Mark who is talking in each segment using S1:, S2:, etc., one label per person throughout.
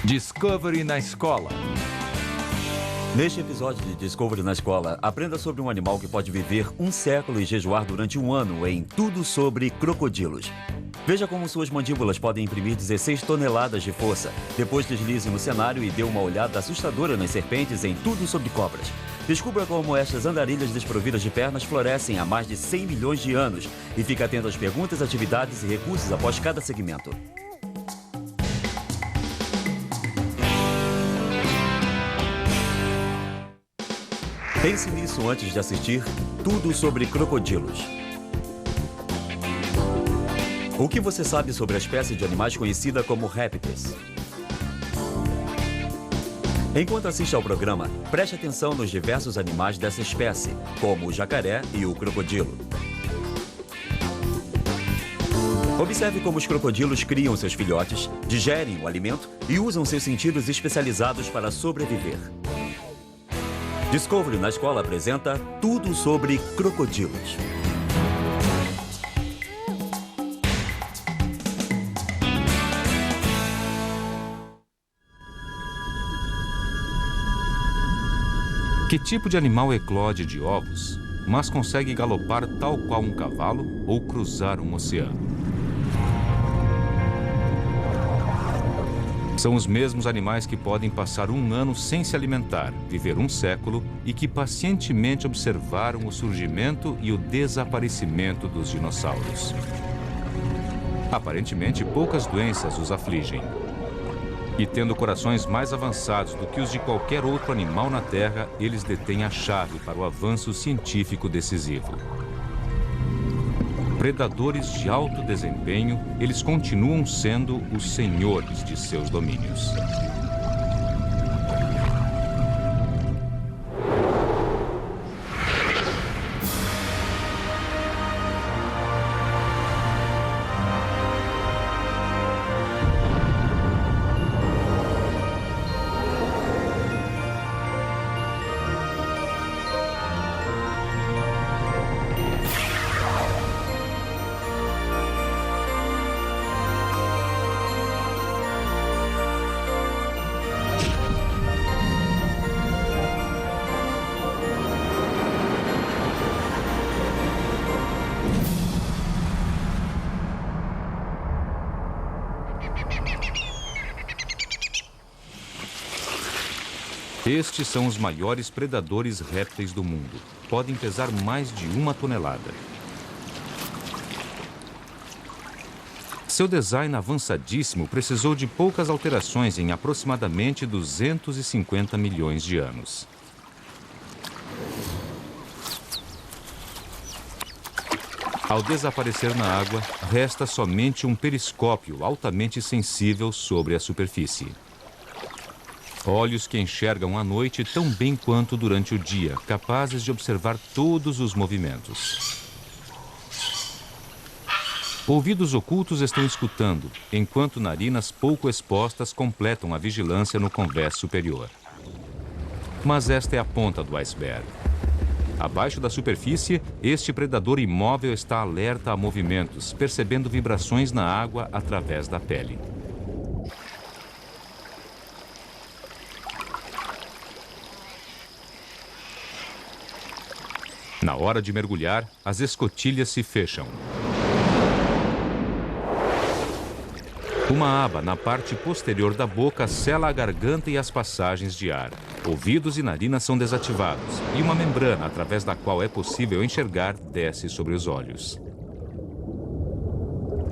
S1: Discovery na escola.
S2: Neste episódio de Discovery na Escola, aprenda sobre um animal que pode viver 1 século e jejuar durante 1 ano em Tudo sobre Crocodilos. Veja como suas mandíbulas podem imprimir 16 toneladas de força. Depois deslize no cenário e dê uma olhada assustadora nas serpentes em Tudo sobre Cobras. Descubra como estas andarilhas desprovidas de pernas florescem há mais de 100 milhões de anos. E fique atento às perguntas, atividades e recursos após cada segmento. Pense nisso antes de assistir Tudo sobre Crocodilos. O que você sabe sobre a espécie de animais conhecida como répteis? Enquanto assiste ao programa, preste atenção nos diversos animais dessa espécie, como o jacaré e o crocodilo. Observe como os crocodilos criam seus filhotes, digerem o alimento e usam seus sentidos especializados para sobreviver. Discovery na Escola apresenta Tudo sobre Crocodilos.
S3: Que tipo de animal eclode de ovos, mas consegue galopar tal qual um cavalo ou cruzar um oceano? São os mesmos animais que podem passar 1 ano sem se alimentar, viver 1 século e que pacientemente observaram o surgimento e o desaparecimento dos dinossauros. Aparentemente, poucas doenças os afligem. E tendo corações mais avançados do que os de qualquer outro animal na Terra, eles detêm a chave para o avanço científico decisivo. Predadores de alto desempenho, eles continuam sendo os senhores de seus domínios. Estes são os maiores predadores répteis do mundo. Podem pesar mais de 1 tonelada. Seu design avançadíssimo precisou de poucas alterações em aproximadamente 250 milhões de anos. Ao desaparecer na água, resta somente um periscópio altamente sensível sobre a superfície. Olhos que enxergam à noite tão bem quanto durante o dia, capazes de observar todos os movimentos. Ouvidos ocultos estão escutando, enquanto narinas pouco expostas completam a vigilância no convés superior. Mas esta é a ponta do iceberg. Abaixo da superfície, este predador imóvel está alerta a movimentos, percebendo vibrações na água através da pele. Na hora de mergulhar, as escotilhas se fecham. Uma aba na parte posterior da boca sela a garganta e as passagens de ar. Ouvidos e narinas são desativados e uma membrana através da qual é possível enxergar desce sobre os olhos.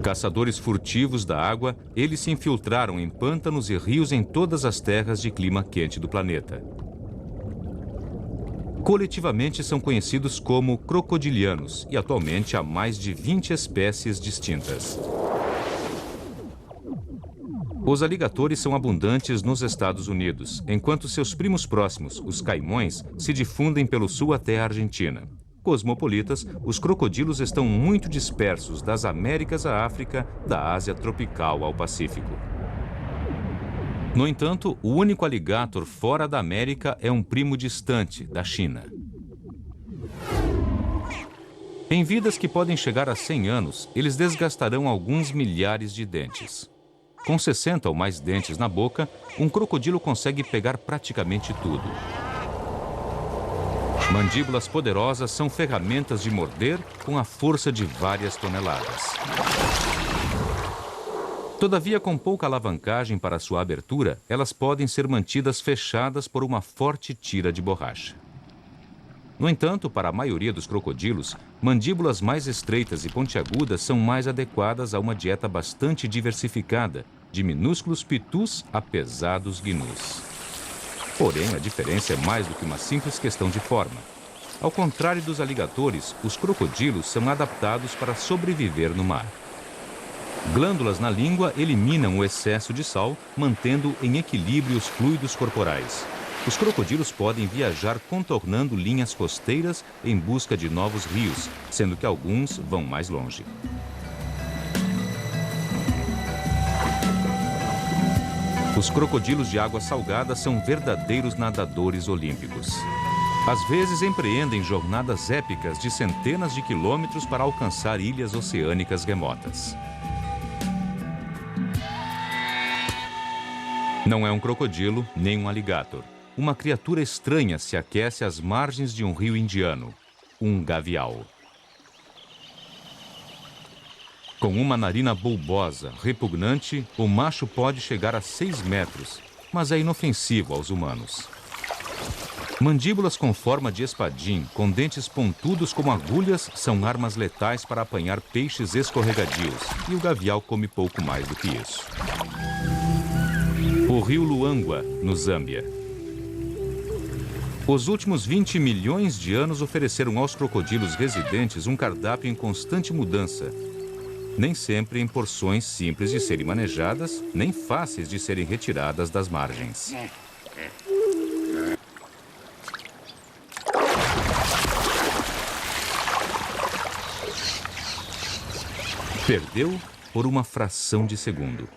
S3: Caçadores furtivos da água, eles se infiltraram em pântanos e rios em todas as terras de clima quente do planeta. Coletivamente são conhecidos como crocodilianos e atualmente há mais de 20 espécies distintas. Os aligatores são abundantes nos Estados Unidos, enquanto seus primos próximos, os caimões, se difundem pelo sul até a Argentina. Cosmopolitas, os crocodilos estão muito dispersos das Américas à África, da Ásia tropical ao Pacífico. No entanto, o único alligator fora da América é um primo distante, da China. Em vidas que podem chegar a 100 anos, eles desgastarão alguns milhares de dentes. Com 60 ou mais dentes na boca, um crocodilo consegue pegar praticamente tudo. Mandíbulas poderosas são ferramentas de morder com a força de várias toneladas. Todavia, com pouca alavancagem para sua abertura, elas podem ser mantidas fechadas por uma forte tira de borracha. No entanto, para a maioria dos crocodilos, mandíbulas mais estreitas e pontiagudas são mais adequadas a uma dieta bastante diversificada, de minúsculos pitus a pesados gnus. Porém, a diferença é mais do que uma simples questão de forma. Ao contrário dos aligatores, os crocodilos são adaptados para sobreviver no mar. Glândulas na língua eliminam o excesso de sal, mantendo em equilíbrio os fluidos corporais. Os crocodilos podem viajar contornando linhas costeiras em busca de novos rios, sendo que alguns vão mais longe. Os crocodilos de água salgada são verdadeiros nadadores olímpicos. Às vezes empreendem jornadas épicas de centenas de quilômetros para alcançar ilhas oceânicas remotas. Não é um crocodilo nem um alligator. Uma criatura estranha se aquece às margens de um rio indiano, um gavial. Com uma narina bulbosa, repugnante, o macho pode chegar a 6 metros, mas é inofensivo aos humanos. Mandíbulas com forma de espadim, com dentes pontudos como agulhas, são armas letais para apanhar peixes escorregadios, e o gavial come pouco mais do que isso. O rio Luangwa, no Zâmbia. Os últimos 20 milhões de anos ofereceram aos crocodilos residentes um cardápio em constante mudança. Nem sempre em porções simples de serem manejadas, nem fáceis de serem retiradas das margens. Perdeu por uma fração de segundo.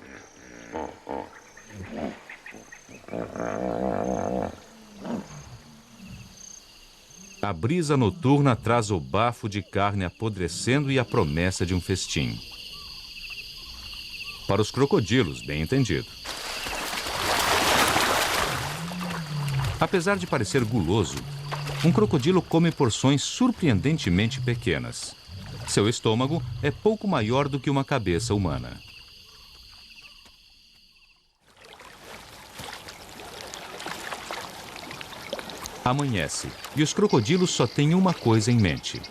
S3: A brisa noturna traz o bafo de carne apodrecendo e a promessa de um festim. Para os crocodilos, bem entendido. Apesar de parecer guloso, um crocodilo come porções surpreendentemente pequenas. Seu estômago é pouco maior do que uma cabeça humana. Amanhece, e os crocodilos só têm uma coisa em mente.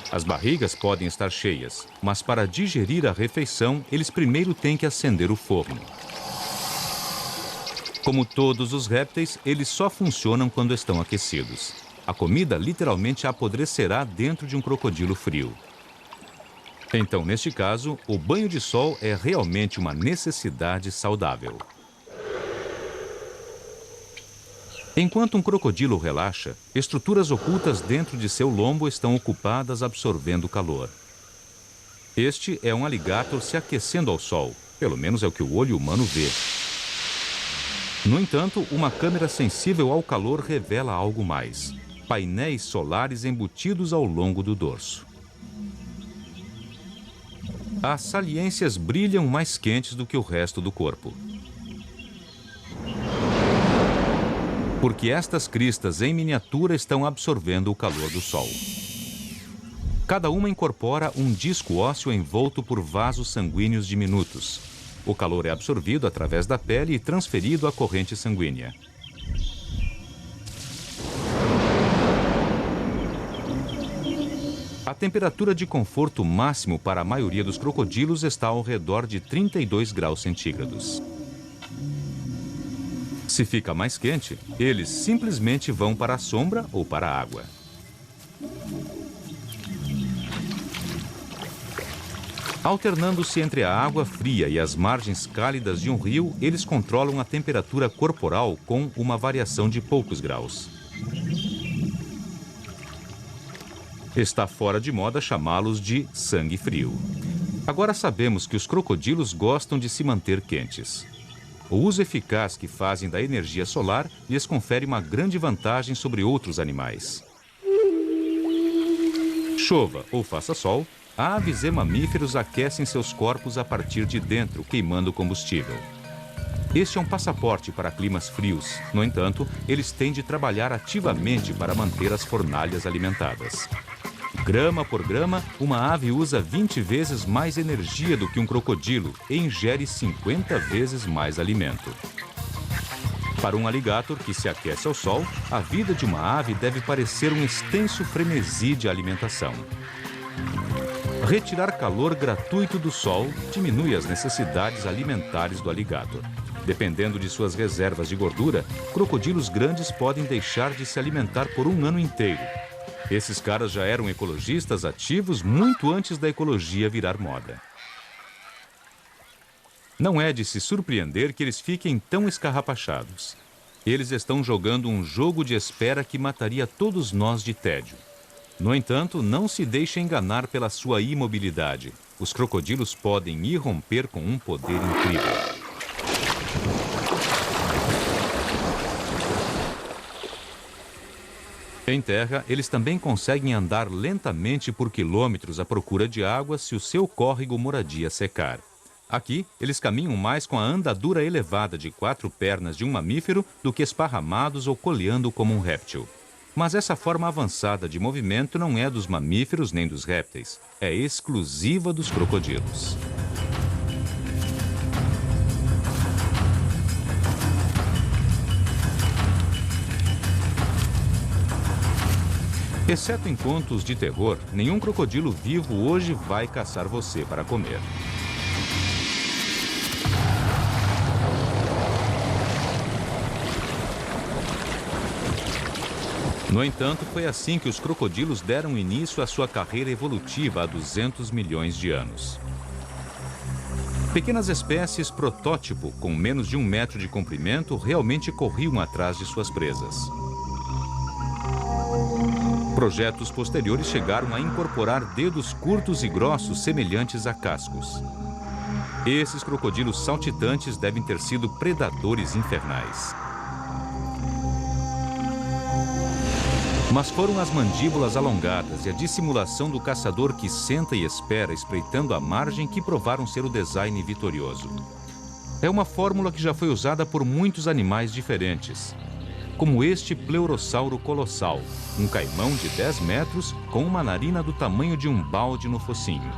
S3: As barrigas podem estar cheias, mas para digerir a refeição, eles primeiro têm que acender o forno. Como todos os répteis, eles só funcionam quando estão aquecidos. A comida literalmente apodrecerá dentro de um crocodilo frio. Então, neste caso, o banho de sol é realmente uma necessidade saudável. Enquanto um crocodilo relaxa, estruturas ocultas dentro de seu lombo estão ocupadas absorvendo calor. Este é um alligator se aquecendo ao sol, pelo menos é o que o olho humano vê. No entanto, uma câmera sensível ao calor revela algo mais: painéis solares embutidos ao longo do dorso. As saliências brilham mais quentes do que o resto do corpo. Porque estas cristas em miniatura estão absorvendo o calor do sol. Cada uma incorpora um disco ósseo envolto por vasos sanguíneos diminutos. O calor é absorvido através da pele e transferido à corrente sanguínea. A temperatura de conforto máximo para a maioria dos crocodilos está ao redor de 32 graus centígrados. Se fica mais quente, eles simplesmente vão para a sombra ou para a água. Alternando-se entre a água fria e as margens cálidas de um rio, eles controlam a temperatura corporal com uma variação de poucos graus. Está fora de moda chamá-los de sangue frio. Agora sabemos que os crocodilos gostam de se manter quentes. O uso eficaz que fazem da energia solar lhes confere uma grande vantagem sobre outros animais. Chova ou faça sol, aves e mamíferos aquecem seus corpos a partir de dentro, queimando combustível. Este é um passaporte para climas frios. No entanto, eles têm de trabalhar ativamente para manter as fornalhas alimentadas. Grama por grama, uma ave usa 20 vezes mais energia do que um crocodilo e ingere 50 vezes mais alimento. Para um alligator que se aquece ao sol, a vida de uma ave deve parecer um extenso frenesi de alimentação. Retirar calor gratuito do sol diminui as necessidades alimentares do alligator. Dependendo de suas reservas de gordura, crocodilos grandes podem deixar de se alimentar por um ano inteiro. Esses caras já eram ecologistas ativos muito antes da ecologia virar moda. Não é de se surpreender que eles fiquem tão escarrapachados. Eles estão jogando um jogo de espera que mataria todos nós de tédio. No entanto, não se deixe enganar pela sua imobilidade. Os crocodilos podem irromper com um poder incrível. Em terra, eles também conseguem andar lentamente por quilômetros à procura de água se o seu córrego moradia secar. Aqui, eles caminham mais com a andadura elevada de 4 pernas de um mamífero do que esparramados ou coleando como um réptil. Mas essa forma avançada de movimento não é dos mamíferos nem dos répteis. É exclusiva dos crocodilos. Exceto em contos de terror, nenhum crocodilo vivo hoje vai caçar você para comer. No entanto, foi assim que os crocodilos deram início à sua carreira evolutiva há 200 milhões de anos. Pequenas espécies protótipo, com menos de 1 metro de comprimento, realmente corriam atrás de suas presas. Projetos posteriores chegaram a incorporar dedos curtos e grossos semelhantes a cascos. Esses crocodilos saltitantes devem ter sido predadores infernais. Mas foram as mandíbulas alongadas e a dissimulação do caçador que senta e espera espreitando a margem que provaram ser o design vitorioso. É uma fórmula que já foi usada por muitos animais diferentes, como este pleurossauro colossal, um caimão de 10 metros com uma narina do tamanho de um balde no focinho.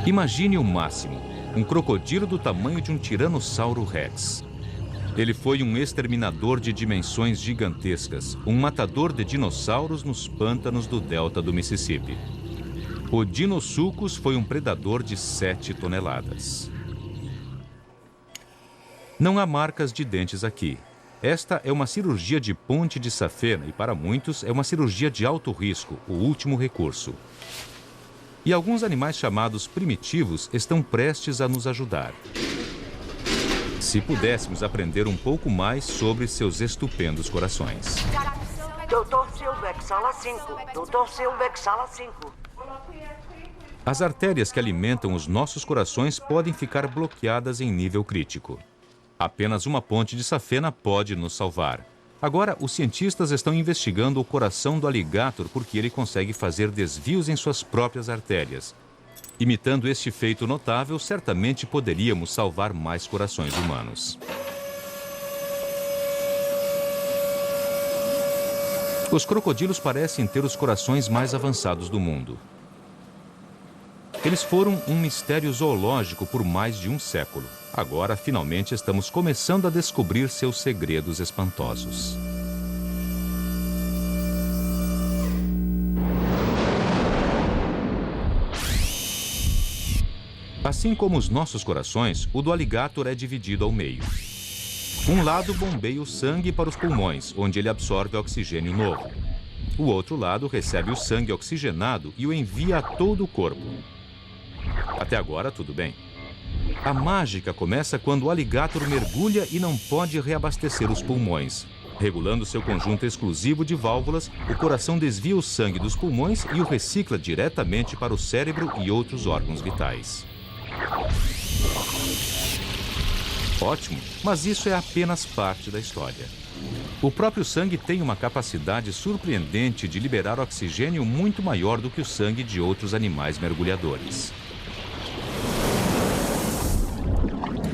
S3: Imagine o máximo, um crocodilo do tamanho de um tiranossauro rex. Ele foi um exterminador de dimensões gigantescas, um matador de dinossauros nos pântanos do delta do Mississippi. O Dinosuchus foi um predador de 7 toneladas. Não há marcas de dentes aqui. Esta é uma cirurgia de ponte de safena e, para muitos, é uma cirurgia de alto risco, o último recurso. E alguns animais chamados primitivos estão prestes a nos ajudar. Se pudéssemos aprender um pouco mais sobre seus estupendos corações.
S4: Doutor Silbeck, sala 5. Doutor Silbeck, sala 5.
S3: As artérias que alimentam os nossos corações podem ficar bloqueadas em nível crítico. Apenas uma ponte de safena pode nos salvar. Agora, os cientistas estão investigando o coração do alligator porque ele consegue fazer desvios em suas próprias artérias. Imitando este feito notável, certamente poderíamos salvar mais corações humanos. Os crocodilos parecem ter os corações mais avançados do mundo. Eles foram um mistério zoológico por mais de um século. Agora, finalmente, estamos começando a descobrir seus segredos espantosos. Assim como os nossos corações, o do alligator é dividido ao meio. Um lado bombeia o sangue para os pulmões, onde ele absorve oxigênio novo. O outro lado recebe o sangue oxigenado e o envia a todo o corpo. Até agora, tudo bem. A mágica começa quando o alligator mergulha e não pode reabastecer os pulmões. Regulando seu conjunto exclusivo de válvulas, o coração desvia o sangue dos pulmões e o recicla diretamente para o cérebro e outros órgãos vitais. Ótimo, mas isso é apenas parte da história. O próprio sangue tem uma capacidade surpreendente de liberar oxigênio muito maior do que o sangue de outros animais mergulhadores.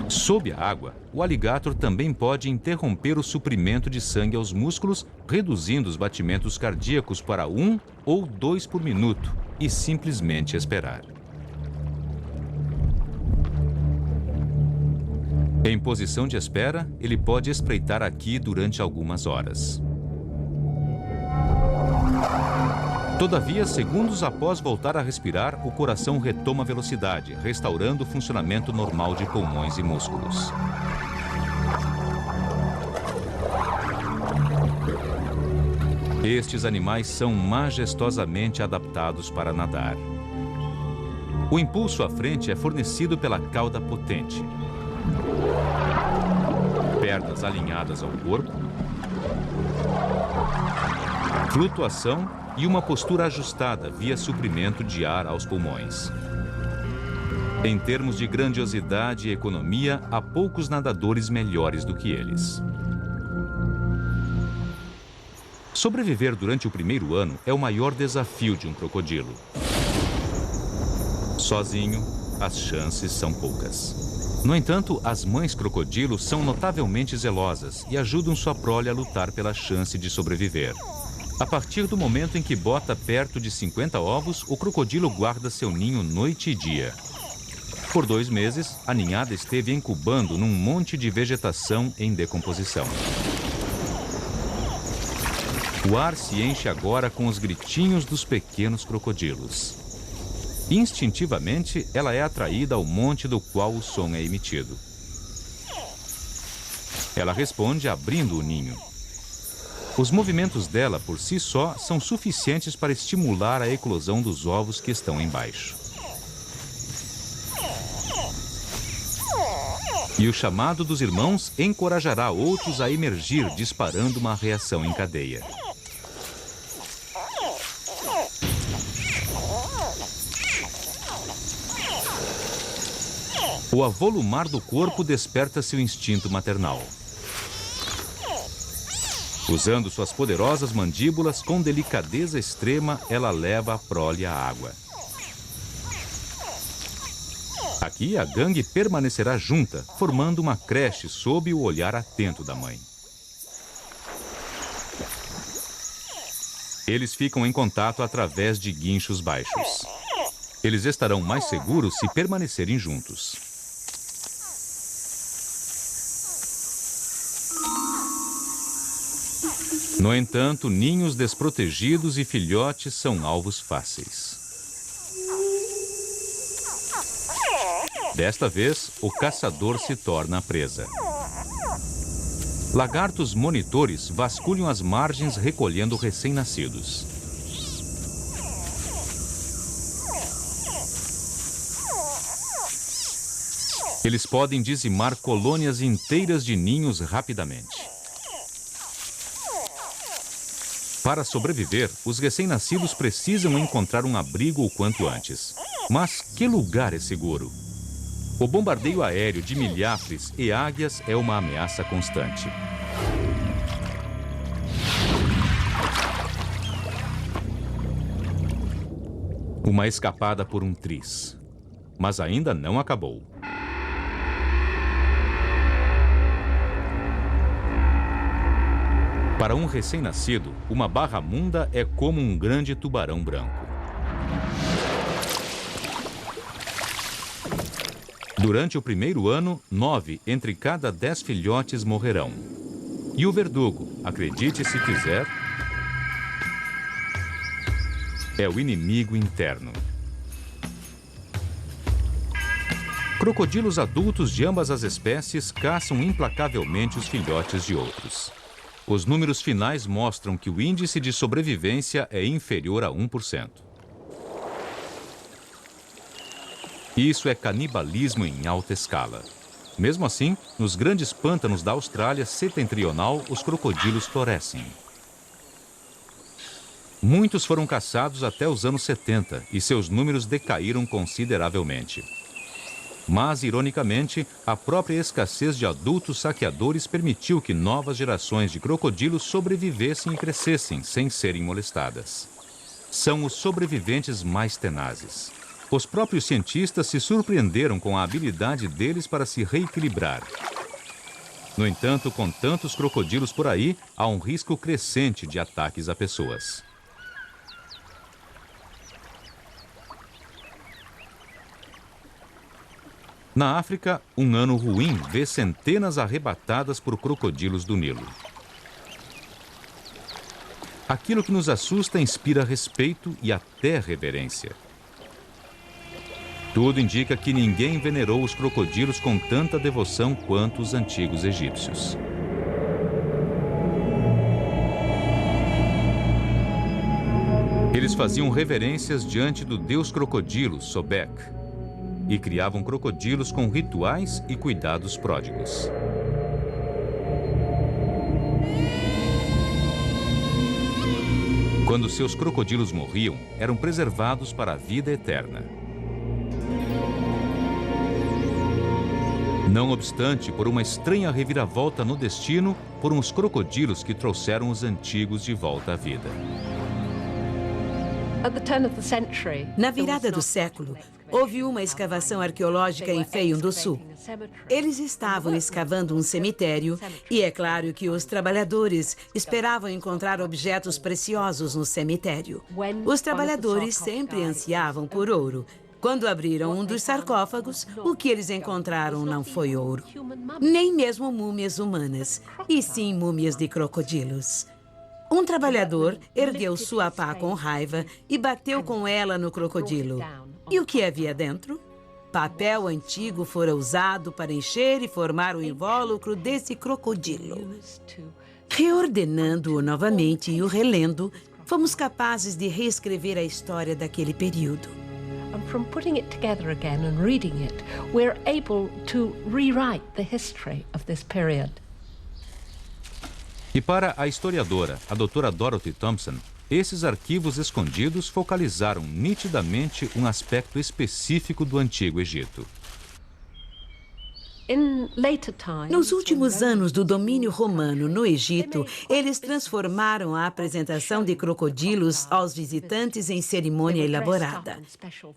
S3: Sob a água, o alligator também pode interromper o suprimento de sangue aos músculos, reduzindo os batimentos cardíacos para 1 ou 2 por minuto e simplesmente esperar. Em posição de espera, ele pode espreitar aqui durante algumas horas. Todavia, segundos após voltar a respirar, o coração retoma velocidade, restaurando o funcionamento normal de pulmões e músculos. Estes animais são majestosamente adaptados para nadar. O impulso à frente é fornecido pela cauda potente. Pernas alinhadas ao corpo, flutuação e uma postura ajustada via suprimento de ar aos pulmões. Em termos de grandiosidade e economia, há poucos nadadores melhores do que eles. Sobreviver durante o primeiro ano é o maior desafio de um crocodilo. Sozinho, as chances são poucas. No entanto, as mães crocodilo são notavelmente zelosas e ajudam sua prole a lutar pela chance de sobreviver. A partir do momento em que bota perto de 50 ovos, o crocodilo guarda seu ninho noite e dia. Por 2 meses, a ninhada esteve incubando num monte de vegetação em decomposição. O ar se enche agora com os gritinhos dos pequenos crocodilos. Instintivamente, ela é atraída ao monte do qual o som é emitido. Ela responde abrindo o ninho. Os movimentos dela, por si só, são suficientes para estimular a eclosão dos ovos que estão embaixo. E o chamado dos irmãos encorajará outros a emergir, disparando uma reação em cadeia. O avolumar do corpo desperta seu instinto maternal. Usando suas poderosas mandíbulas, com delicadeza extrema, ela leva a prole à água. Aqui, a gangue permanecerá junta, formando uma creche sob o olhar atento da mãe. Eles ficam em contato através de guinchos baixos. Eles estarão mais seguros se permanecerem juntos. No entanto, ninhos desprotegidos e filhotes são alvos fáceis. Desta vez, o caçador se torna a presa. Lagartos monitores vasculham as margens recolhendo recém-nascidos. Eles podem dizimar colônias inteiras de ninhos rapidamente. Para sobreviver, os recém-nascidos precisam encontrar um abrigo o quanto antes. Mas que lugar é seguro? O bombardeio aéreo de milhares e águias é uma ameaça constante. Uma escapada por um triz. Mas ainda não acabou. Para um recém-nascido, uma barramunda é como um grande tubarão branco. Durante o primeiro ano, 9 entre cada 10 filhotes morrerão. E o verdugo, acredite se quiser, é o inimigo interno. Crocodilos adultos de ambas as espécies caçam implacavelmente os filhotes de outros. Os números finais mostram que o índice de sobrevivência é inferior a 1%. Isso é canibalismo em alta escala. Mesmo assim, nos grandes pântanos da Austrália setentrional, os crocodilos florescem. Muitos foram caçados até os anos 70 e seus números decaíram consideravelmente. Mas, ironicamente, a própria escassez de adultos saqueadores permitiu que novas gerações de crocodilos sobrevivessem e crescessem sem serem molestadas. São os sobreviventes mais tenazes. Os próprios cientistas se surpreenderam com a habilidade deles para se reequilibrar. No entanto, com tantos crocodilos por aí, há um risco crescente de ataques a pessoas. Na África, um ano ruim vê centenas arrebatadas por crocodilos do Nilo. Aquilo que nos assusta inspira respeito e até reverência. Tudo indica que ninguém venerou os crocodilos com tanta devoção quanto os antigos egípcios. Eles faziam reverências diante do deus crocodilo, Sobek, e criavam crocodilos com rituais e cuidados pródigos. Quando seus crocodilos morriam, eram preservados para a vida eterna. Não obstante, por uma estranha reviravolta no destino, foram os crocodilos que trouxeram os antigos de volta à vida.
S5: Na virada do século, houve uma escavação arqueológica em Fayum do Sul. Eles estavam escavando um cemitério e é claro que os trabalhadores esperavam encontrar objetos preciosos no cemitério. Os trabalhadores sempre ansiavam por ouro. Quando abriram um dos sarcófagos, o que eles encontraram não foi ouro, nem mesmo múmias humanas, e sim múmias de crocodilos. Um trabalhador ergueu sua pá com raiva e bateu com ela no crocodilo. E o que havia dentro? Papel antigo fora usado para encher e formar o invólucro desse crocodilo. Reordenando-o novamente e o relendo, fomos capazes de reescrever a história daquele período.
S6: And from putting it together again and reading it, we're able to rewrite the history of this period.
S3: E para a historiadora, a doutora Dorothy Thompson, esses arquivos escondidos focalizaram nitidamente um aspecto específico do Antigo Egito.
S5: Nos últimos anos do domínio romano no Egito, eles transformaram a apresentação de crocodilos aos visitantes em cerimônia elaborada.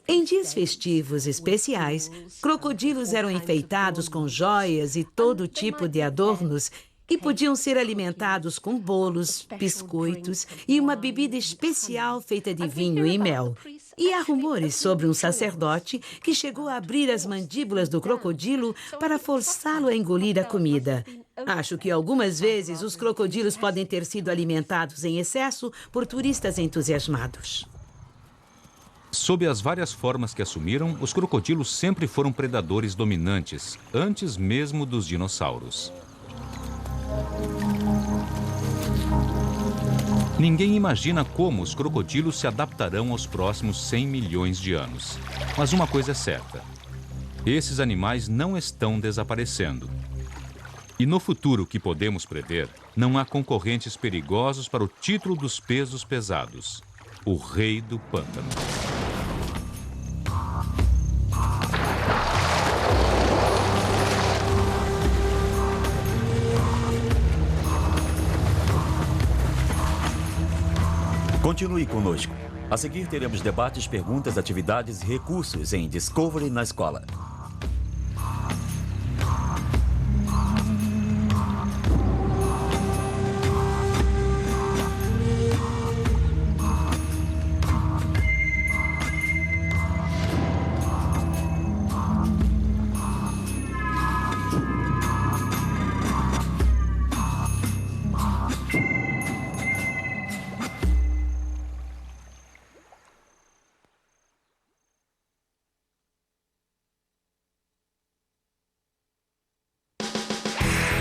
S5: Em dias festivos especiais, crocodilos eram enfeitados com joias e todo tipo de adornos e podiam ser alimentados com bolos, biscoitos e uma bebida especial feita de vinho e mel. E há rumores sobre um sacerdote que chegou a abrir as mandíbulas do crocodilo para forçá-lo a engolir a comida. Acho que algumas vezes os crocodilos podem ter sido alimentados em excesso por turistas entusiasmados.
S3: Sob as várias formas que assumiram, os crocodilos sempre foram predadores dominantes, antes mesmo dos dinossauros. Ninguém imagina como os crocodilos se adaptarão aos próximos 100 milhões de anos. Mas uma coisa é certa: esses animais não estão desaparecendo. E no futuro que podemos prever, não há concorrentes perigosos para o título dos pesos pesados: o Rei do Pântano.
S2: Continue conosco. A seguir teremos debates, perguntas, atividades e recursos em Discovery na Escola.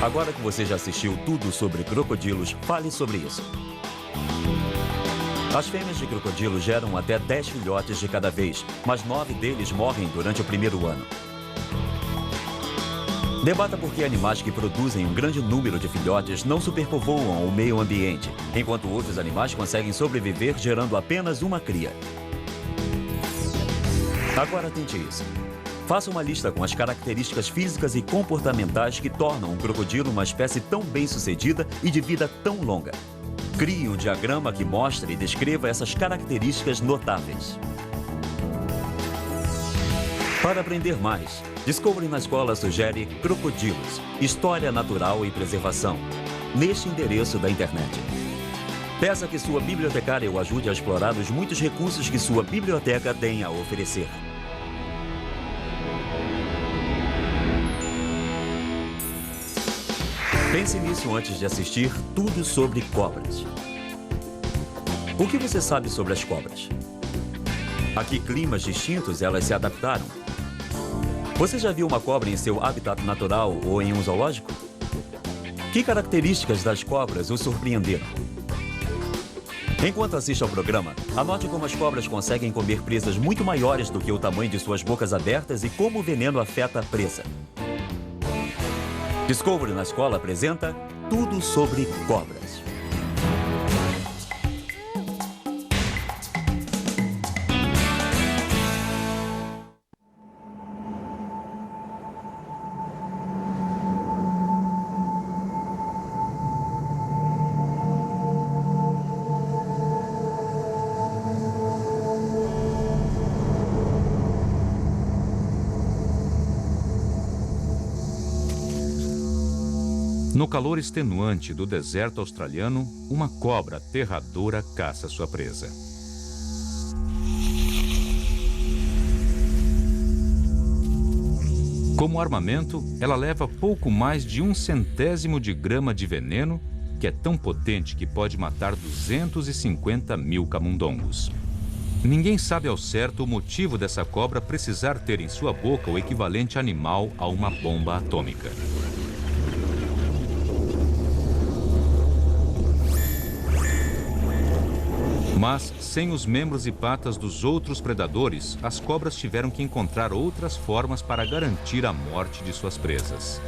S2: Agora que você já assistiu tudo sobre crocodilos, fale sobre isso. As fêmeas de crocodilo geram até 10 filhotes de cada vez, mas 9 deles morrem durante o primeiro ano. Debata por que animais que produzem um grande número de filhotes não superpovoam o meio ambiente, enquanto outros animais conseguem sobreviver gerando apenas uma cria. Agora tente isso. Faça uma lista com as características físicas e comportamentais que tornam um crocodilo uma espécie tão bem-sucedida e de vida tão longa. Crie um diagrama que mostre e descreva essas características notáveis. Para aprender mais, Discovery na Escola sugere Crocodilos, História Natural e Preservação, neste endereço da internet. Peça que sua bibliotecária o ajude a explorar os muitos recursos que sua biblioteca tem a oferecer. Pense nisso antes de assistir Tudo sobre Cobras. O que você sabe sobre as cobras? A que climas distintos elas se adaptaram? Você já viu uma cobra em seu habitat natural ou em um zoológico? Que características das cobras o surpreenderam? Enquanto assiste ao programa, anote como as cobras conseguem comer presas muito maiores do que o tamanho de suas bocas abertas e como o veneno afeta a presa. Discovery na Escola apresenta Tudo sobre Cobras.
S3: No calor extenuante do deserto australiano, uma cobra aterradora caça sua presa. Como armamento, ela leva pouco mais de 1/100º de grama de veneno, que é tão potente que pode matar 250 mil camundongos. Ninguém sabe ao certo o motivo dessa cobra precisar ter em sua boca o equivalente animal a uma bomba atômica. Mas, sem os membros e patas dos outros predadores, as cobras tiveram que encontrar outras formas para garantir a morte de suas presas.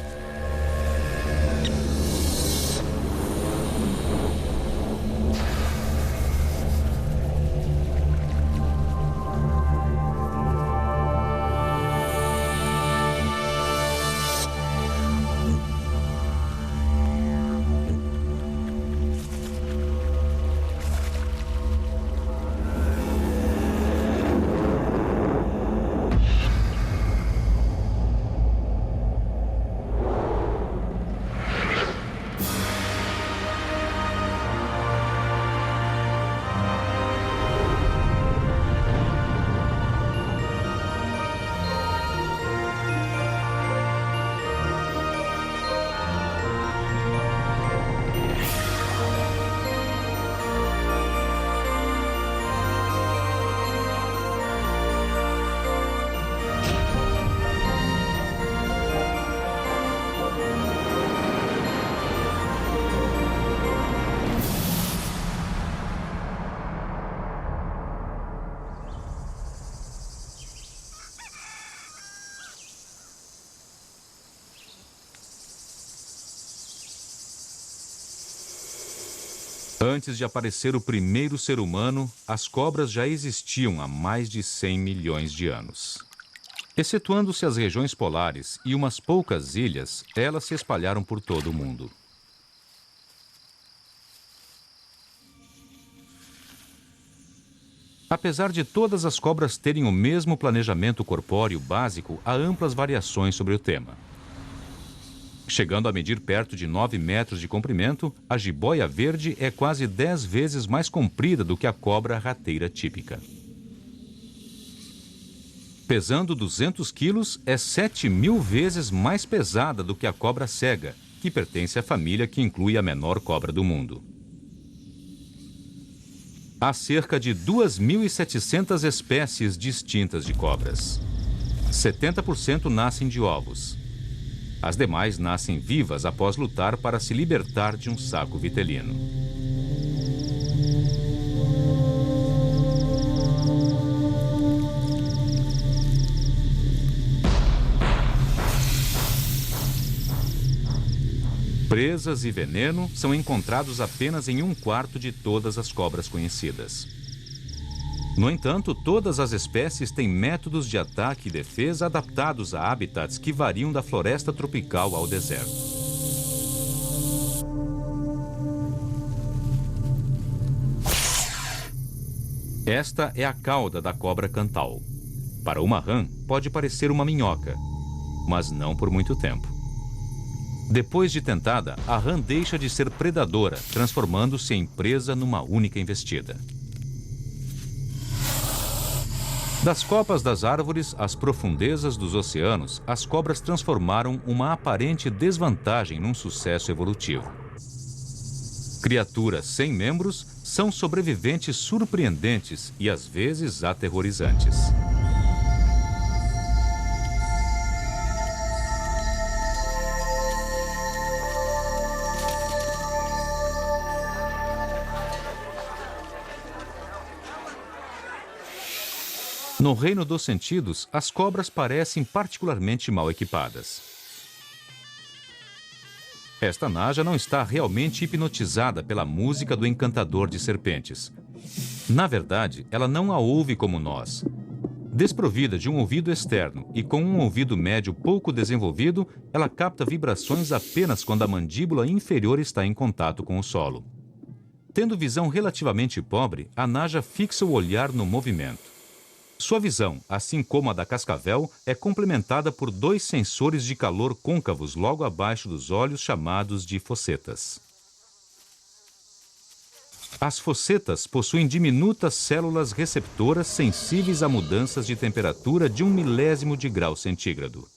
S3: Antes de aparecer o primeiro ser humano, as cobras já existiam há mais de 100 milhões de anos. Excetuando-se as regiões polares e umas poucas ilhas, elas se espalharam por todo o mundo. Apesar de todas as cobras terem o mesmo planejamento corpóreo básico, há amplas variações sobre o tema. Chegando a medir perto de 9 metros de comprimento, a jiboia verde é quase 10 vezes mais comprida do que a cobra rateira típica. Pesando 200 quilos, é 7.000 vezes mais pesada do que a cobra cega, que pertence à família que inclui a menor cobra do mundo. Há cerca de 2.700 espécies distintas de cobras. 70% nascem de ovos. As demais nascem vivas após lutar para se libertar de um saco vitelino. Presas e veneno são encontrados apenas em 1/4 de todas as cobras conhecidas. No entanto, todas as espécies têm métodos de ataque e defesa adaptados a habitats que variam da floresta tropical ao deserto. Esta é a cauda da cobra cantal. Para uma rã, pode parecer uma minhoca, mas não por muito tempo. Depois de tentada, a rã deixa de ser predadora, transformando-se em presa numa única investida. Das copas das árvores às profundezas dos oceanos, as cobras transformaram uma aparente desvantagem num sucesso evolutivo. Criaturas sem membros são sobreviventes surpreendentes e às vezes aterrorizantes. No reino dos sentidos, as cobras parecem particularmente mal equipadas. Esta naja não está realmente hipnotizada pela música do encantador de serpentes. Na verdade, ela não a ouve como nós. Desprovida de um ouvido externo e com um ouvido médio pouco desenvolvido, ela capta vibrações apenas quando a mandíbula inferior está em contato com o solo. Tendo visão relativamente pobre, a naja fixa o olhar no movimento. Sua visão, assim como a da cascavel, é complementada por 2 sensores de calor côncavos logo abaixo dos olhos, chamados de fossetas. As fossetas possuem diminutas células receptoras sensíveis a mudanças de temperatura de 1/1000 de grau centígrado.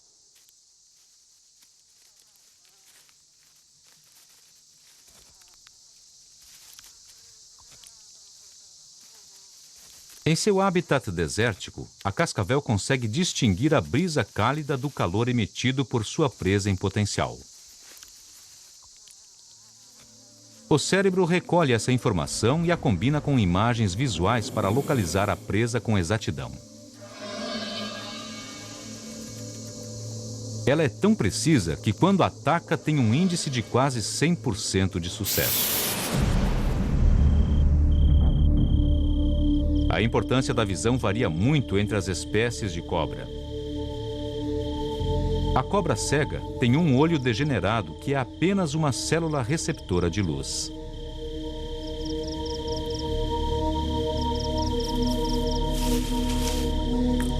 S3: Em seu habitat desértico, a cascavel consegue distinguir a brisa cálida do calor emitido por sua presa em potencial. O cérebro recolhe essa informação e a combina com imagens visuais para localizar a presa com exatidão. Ela é tão precisa que, quando ataca, tem um índice de quase 100% de sucesso. A importância da visão varia muito entre as espécies de cobra. A cobra cega tem um olho degenerado que é apenas uma célula receptora de luz.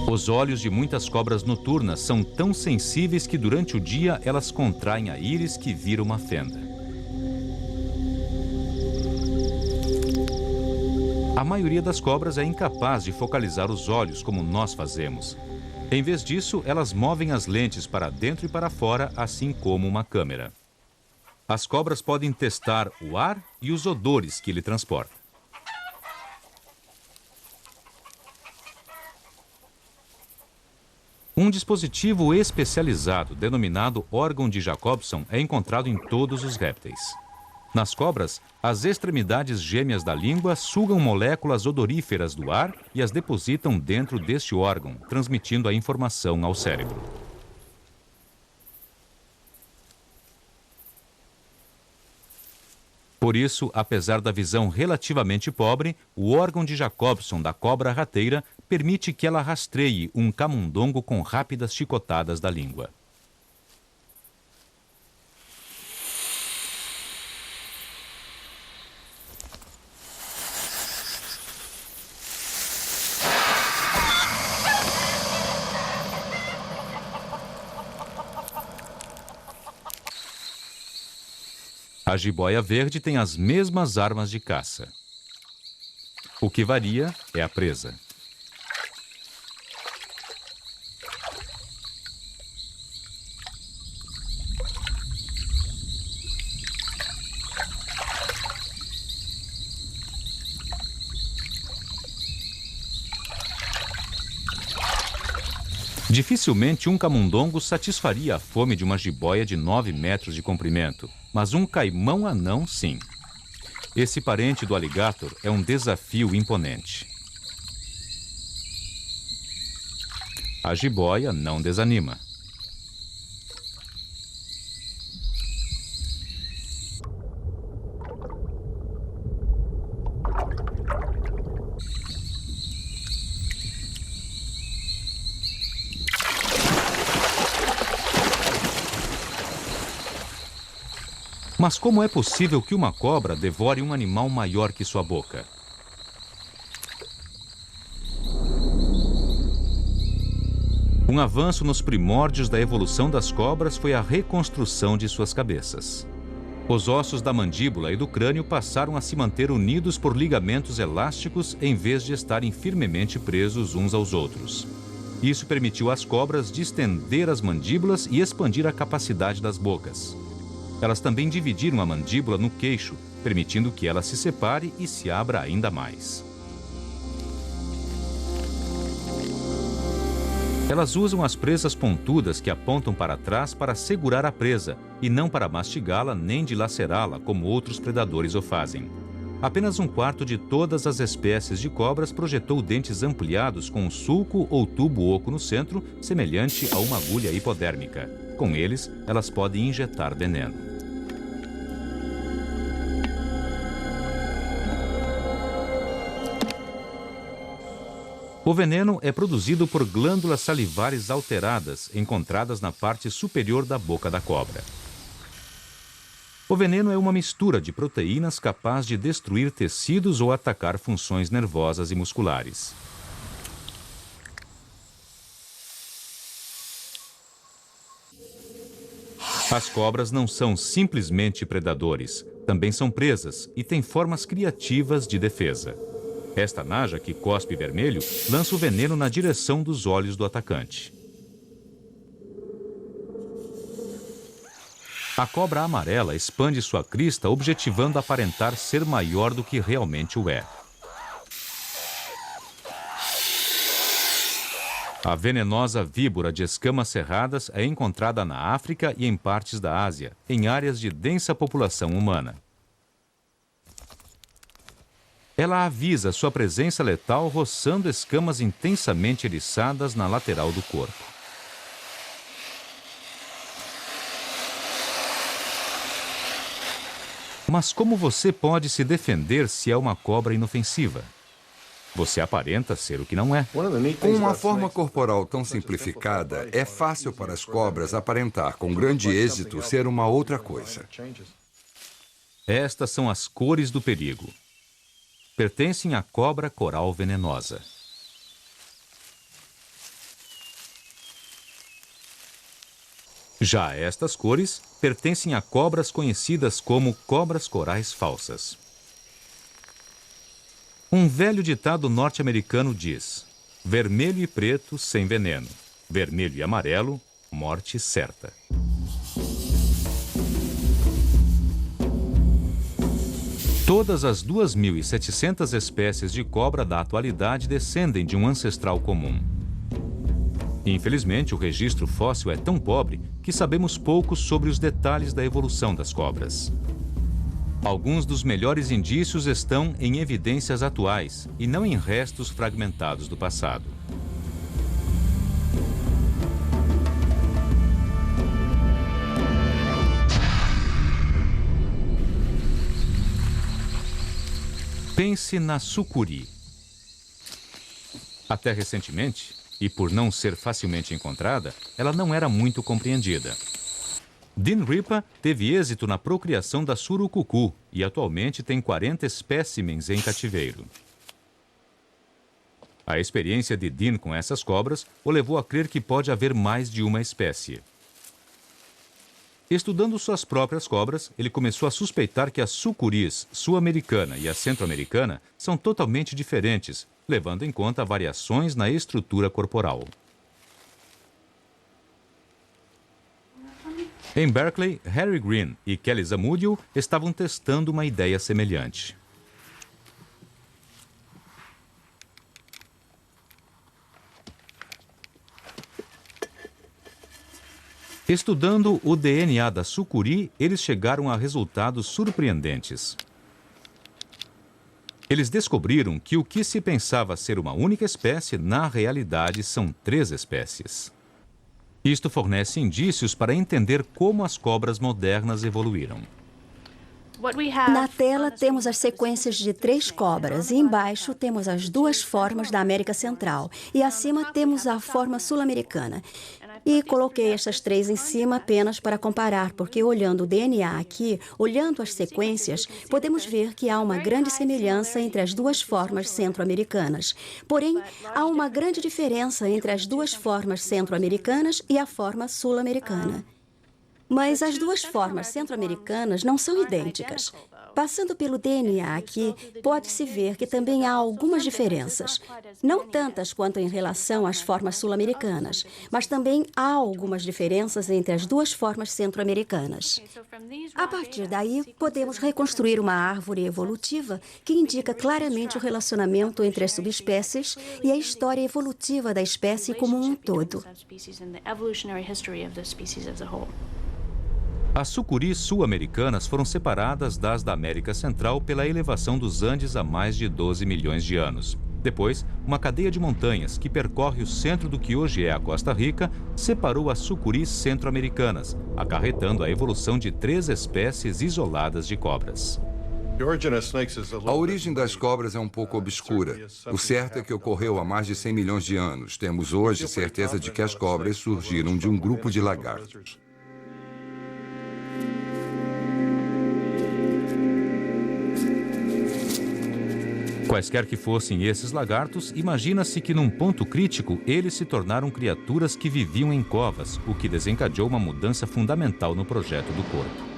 S3: Os olhos de muitas cobras noturnas são tão sensíveis que durante o dia elas contraem a íris que vira uma fenda. A maioria das cobras é incapaz de focalizar os olhos como nós fazemos. Em vez disso, elas movem as lentes para dentro e para fora, assim como uma câmera. As cobras podem testar o ar e os odores que ele transporta. Um dispositivo especializado, denominado órgão de Jacobson, é encontrado em todos os répteis. Nas cobras, as extremidades gêmeas da língua sugam moléculas odoríferas do ar e as depositam dentro deste órgão, transmitindo a informação ao cérebro. Por isso, apesar da visão relativamente pobre, o órgão de Jacobson da cobra rateira permite que ela rastreie um camundongo com rápidas chicotadas da língua. A jiboia verde tem as mesmas armas de caça. O que varia é a presa. Dificilmente um camundongo satisfaria a fome de uma jiboia de 9 metros de comprimento, mas um caimão anão, sim. Esse parente do alligator é um desafio imponente. A jiboia não desanima. Mas como é possível que uma cobra devore um animal maior que sua boca? Um avanço nos primórdios da evolução das cobras foi a reconstrução de suas cabeças. Os ossos da mandíbula e do crânio passaram a se manter unidos por ligamentos elásticos em vez de estarem firmemente presos uns aos outros. Isso permitiu às cobras distender as mandíbulas e expandir a capacidade das bocas. Elas também dividiram a mandíbula no queixo, permitindo que ela se separe e se abra ainda mais. Elas usam as presas pontudas que apontam para trás para segurar a presa e não para mastigá-la nem dilacerá-la, como outros predadores o fazem. Apenas um quarto de todas as espécies de cobras projetou dentes ampliados com um sulco ou tubo oco no centro, semelhante a uma agulha hipodérmica. Com eles, elas podem injetar veneno. O veneno é produzido por glândulas salivares alteradas, encontradas na parte superior da boca da cobra. O veneno é uma mistura de proteínas capaz de destruir tecidos ou atacar funções nervosas e musculares. As cobras não são simplesmente predadores, também são presas e têm formas criativas de defesa. Esta naja, que cospe vermelho, lança o veneno na direção dos olhos do atacante. A cobra amarela expande sua crista, objetivando aparentar ser maior do que realmente o é. A venenosa víbora de escamas cerradas é encontrada na África e em partes da Ásia, em áreas de densa população humana. Ela avisa sua presença letal roçando escamas intensamente eriçadas na lateral do corpo. Mas como você pode se defender se é uma cobra inofensiva? Você aparenta ser o que não é.
S7: Com uma forma corporal tão simplificada, é fácil para as cobras aparentar com grande êxito ser uma outra coisa.
S3: Estas são as cores do perigo. Pertencem à cobra coral venenosa. Já estas cores pertencem a cobras conhecidas como cobras corais falsas. Um velho ditado norte-americano diz: vermelho e preto sem veneno, vermelho e amarelo, morte certa. Todas as 2.700 espécies de cobra da atualidade descendem de um ancestral comum. Infelizmente, o registro fóssil é tão pobre que sabemos pouco sobre os detalhes da evolução das cobras. Alguns dos melhores indícios estão em evidências atuais e não em restos fragmentados do passado. Pense na sucuri. Até recentemente, e por não ser facilmente encontrada, ela não era muito compreendida. Dean Ripa teve êxito na procriação da surucucu e atualmente tem 40 espécimens em cativeiro. A experiência de Dean com essas cobras o levou a crer que pode haver mais de uma espécie. Estudando suas próprias cobras, ele começou a suspeitar que as sucuris sul-americana e a centro-americana são totalmente diferentes, levando em conta variações na estrutura corporal. Em Berkeley, Harry Green e Kelly Zamudio estavam testando uma ideia semelhante. Estudando o DNA da sucuri, eles chegaram a resultados surpreendentes. Eles descobriram que o que se pensava ser uma única espécie, na realidade, são 3 espécies. Isto fornece indícios para entender como as cobras modernas evoluíram.
S8: Na tela temos as sequências de 3 cobras e embaixo temos as 2 formas da América Central e acima temos a forma sul-americana. E coloquei essas 3 em cima apenas para comparar, porque olhando o DNA aqui, olhando as sequências, podemos ver que há uma grande semelhança entre as 2 formas centro-americanas. Porém, há uma grande diferença entre as 2 formas centro-americanas e a forma sul-americana. Mas as 2 formas centro-americanas não são idênticas. Passando pelo DNA aqui, pode-se ver que também há algumas diferenças. Não tantas quanto em relação às formas sul-americanas, mas também há algumas diferenças entre as 2 formas centro-americanas. A partir daí, podemos reconstruir uma árvore evolutiva que indica claramente o relacionamento entre as subespécies e a história evolutiva da espécie como um todo.
S3: As sucuris sul-americanas foram separadas das da América Central pela elevação dos Andes há mais de 12 milhões de anos. Depois, uma cadeia de montanhas que percorre o centro do que hoje é a Costa Rica separou as sucuris centro-americanas, acarretando a evolução de 3 espécies isoladas de cobras.
S7: A origem das cobras é um pouco obscura. O certo é que ocorreu há mais de 100 milhões de anos. Temos hoje certeza de que as cobras surgiram de um grupo de lagartos.
S3: Quaisquer que fossem esses lagartos, imagina-se que num ponto crítico eles se tornaram criaturas que viviam em covas, o que desencadeou uma mudança fundamental no projeto do corpo.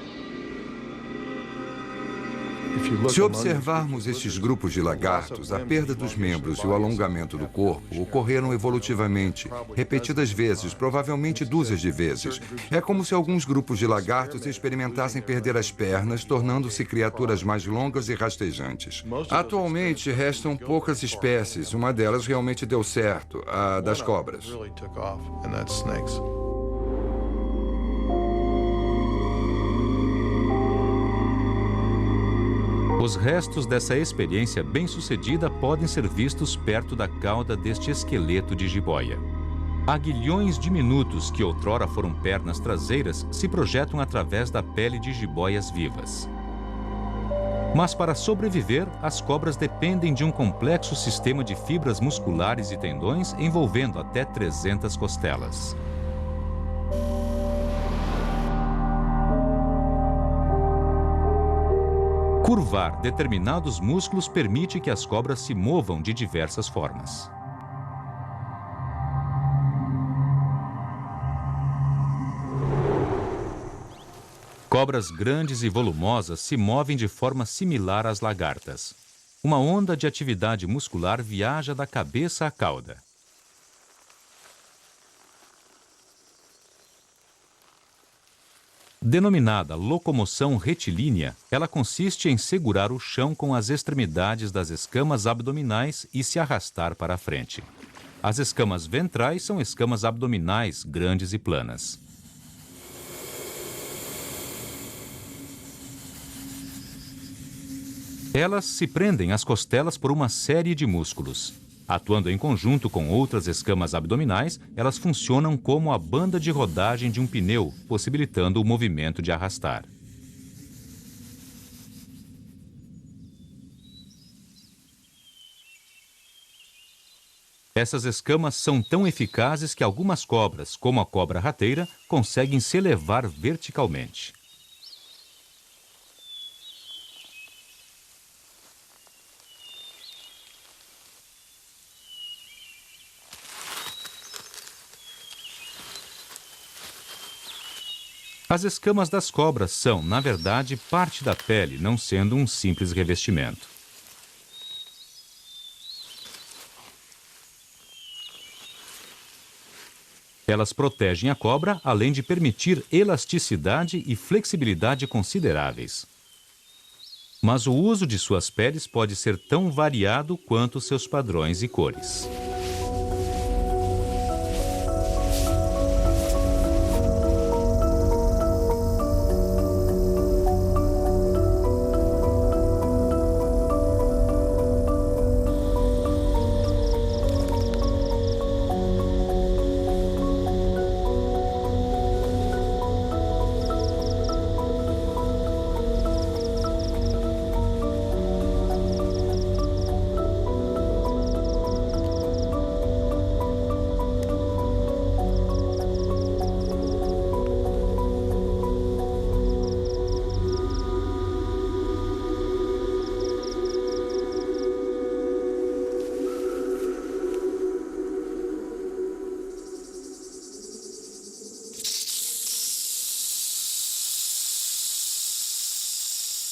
S7: Se observarmos estes grupos de lagartos, a perda dos membros e o alongamento do corpo ocorreram evolutivamente, repetidas vezes, provavelmente dúzias de vezes. É como se alguns grupos de lagartos experimentassem perder as pernas, tornando-se criaturas mais longas e rastejantes. Atualmente, restam poucas espécies. Uma delas realmente deu certo, a das cobras.
S3: Os restos dessa experiência bem-sucedida podem ser vistos perto da cauda deste esqueleto de jiboia. Aguilhões diminutos que outrora foram pernas traseiras se projetam através da pele de jiboias vivas. Mas para sobreviver, as cobras dependem de um complexo sistema de fibras musculares e tendões envolvendo até 300 costelas. Curvar determinados músculos permite que as cobras se movam de diversas formas. Cobras grandes e volumosas se movem de forma similar às lagartas. Uma onda de atividade muscular viaja da cabeça à cauda. Denominada locomoção retilínea, ela consiste em segurar o chão com as extremidades das escamas abdominais e se arrastar para a frente. As escamas ventrais são escamas abdominais grandes e planas. Elas se prendem às costelas por uma série de músculos. Atuando em conjunto com outras escamas abdominais, elas funcionam como a banda de rodagem de um pneu, possibilitando o movimento de arrastar. Essas escamas são tão eficazes que algumas cobras, como a cobra rateira, conseguem se elevar verticalmente. As escamas das cobras são, na verdade, parte da pele, não sendo um simples revestimento. Elas protegem a cobra, além de permitir elasticidade e flexibilidade consideráveis. Mas o uso de suas peles pode ser tão variado quanto seus padrões e cores.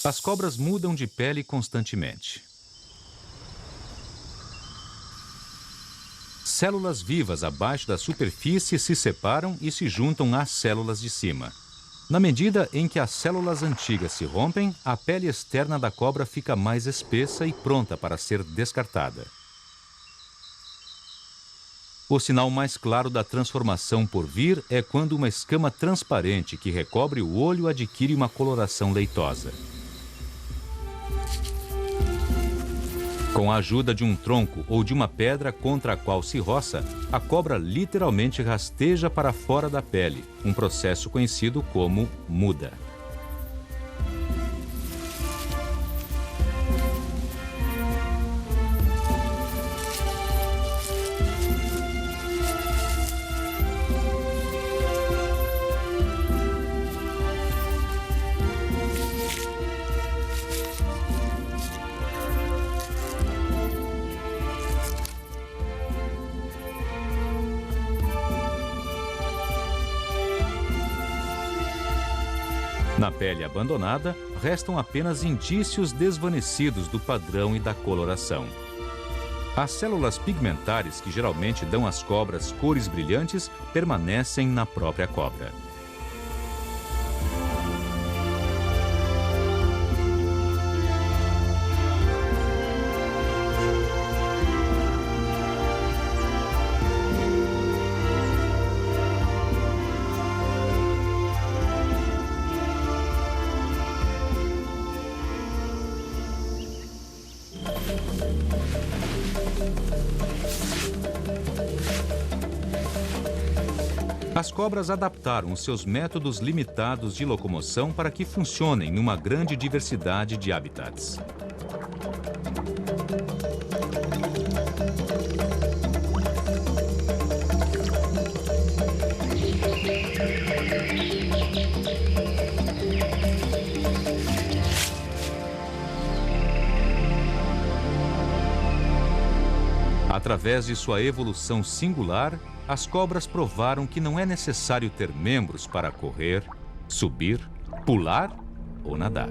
S3: As cobras mudam de pele constantemente. Células vivas abaixo da superfície se separam e se juntam às células de cima. Na medida em que as células antigas se rompem, a pele externa da cobra fica mais espessa e pronta para ser descartada. O sinal mais claro da transformação por vir é quando uma escama transparente que recobre o olho adquire uma coloração leitosa. Com a ajuda de um tronco ou de uma pedra contra a qual se roça, a cobra literalmente rasteja para fora da pele, um processo conhecido como muda. Na pele abandonada, restam apenas indícios desvanecidos do padrão e da coloração. As células pigmentares, que geralmente dão às cobras cores brilhantes, permanecem na própria cobra. As cobras adaptaram os seus métodos limitados de locomoção para que funcionem numa grande diversidade de habitats. Através de sua evolução singular, as cobras provaram que não é necessário ter membros para correr, subir, pular ou nadar.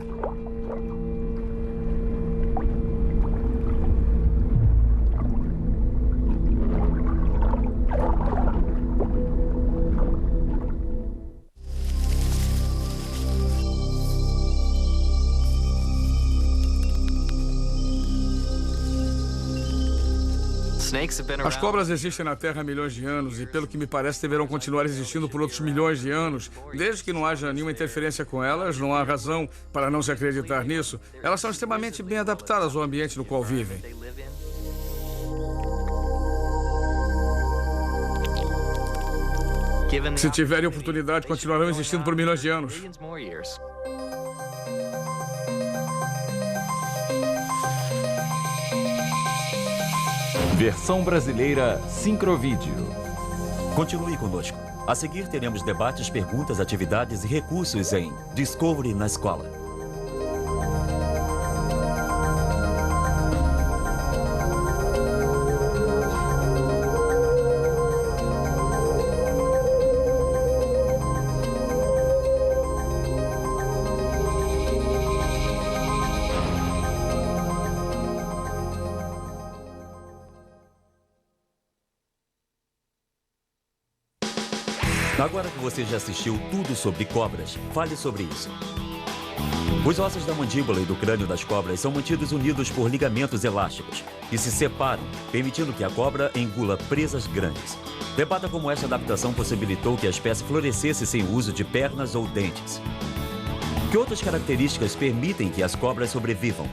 S9: As cobras existem na Terra há milhões de anos e, pelo que me parece, deverão continuar existindo por outros milhões de anos. Desde que não haja nenhuma interferência com elas, não há razão para não se acreditar nisso. Elas são extremamente bem adaptadas ao ambiente no qual vivem. Se tiverem oportunidade, continuarão existindo por milhões de anos.
S1: Versão brasileira Sincrovídeo.
S2: Continue conosco. A seguir teremos debates, perguntas, atividades e recursos em Discovery na Escola. Agora que você já assistiu tudo sobre cobras, fale sobre isso. Os ossos da mandíbula e do crânio das cobras são mantidos unidos por ligamentos elásticos, que se separam, permitindo que a cobra engula presas grandes. Debata como esta adaptação possibilitou que a espécie florescesse sem o uso de pernas ou dentes. Que outras características permitem que as cobras sobrevivam?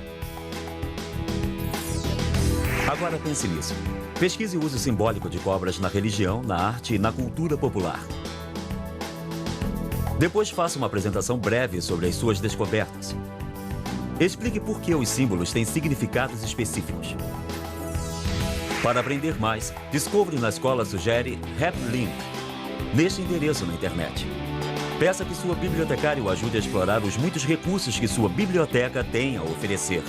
S2: Agora pense nisso. Pesquise o uso simbólico de cobras na religião, na arte e na cultura popular. Depois faça uma apresentação breve sobre as suas descobertas. Explique por que os símbolos têm significados específicos. Para aprender mais, Discovery na Escola sugere HapLink, neste endereço na internet. Peça que sua bibliotecária o ajude a explorar os muitos recursos que sua biblioteca tem a oferecer.